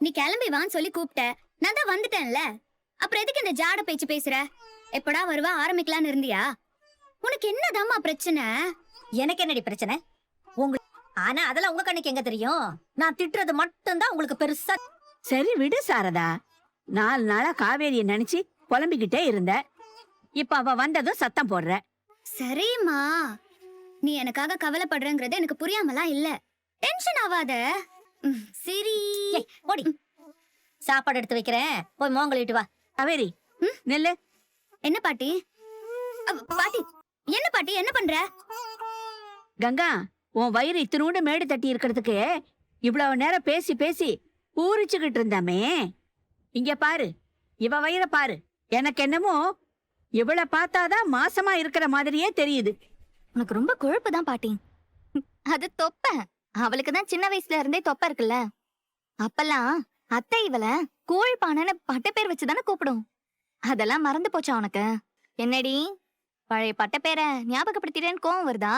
நீ கிளம்பி வான்னு சொல்லி கூப்பிட்ட, நான் தான் வந்துட்டேன்ல. அப்புறம் எதுக்கு இந்த ஜாட பேச்சு பேசுற? எப்படா வருவா ஆரம்பிக்கலான்னு இருந்தியா? உனக்கு என்னதாம்மா பிரச்சனை? எனக்கு என்னடி பிரச்சனை உங்களுக்கு? ஆனா அதெல்லாம் உங்க கண்ணுக்கு எங்க தெரியும்? நான் திட்டுறது மட்டும்தான் உங்களுக்கு பெருசா. சரி விடு சாரதா. 4 நாளா காவேரிய நினைச்சு புலம்பிக்கிட்டே இருந்த. இப்ப அவ வந்ததும் சத்தம் போடுற. சரிம்மா, நீ எனக்காக கவலைப்படுறங்கிறது எனக்கு புரியாமலாம் இல்ல. டென்ஷன் ஆகாத. சரி, ஏய், போடி. சாப்பாடு எடுத்து வைக்கிறேன், போய் மோங்கலிட்டு வா. காவேரி நெல்லு. என்ன பாட்டி? பாட்டி என்ன பாட்டி என்ன பண்ற? கங்கா, உன் வயிறு இத்தினூண்டு மேடு தட்டி இருக்கிறதுக்கு இவ்வளவு நேரம் பேசி பேசி பூரிச்சுக்கிட்டு இருந்தாமே. இங்க பாரு, இவ வயிற பாரு. எனக்கு என்னமோ இவளை பார்த்தாதான் மாசமா இருக்கிற மாதிரியே தெரியுது. உனக்கு ரொம்ப கொழுப்பு தான் பாட்டி. அது தொப்ப. அவளுக்கு தான் சின்ன வயசுல இருந்தே தொப்ப இருக்குல்ல. அப்பெல்லாம் அத்தை இவள கூழ்பானன்னு பட்ட பேர் வச்சுதானே கூப்பிடும். அதெல்லாம் மறந்து போச்சா உனக்கு? என்னடி பழைய பட்ட பேரை ஞாபகப்படுத்திட்டேன்னு கோவம் வருதா?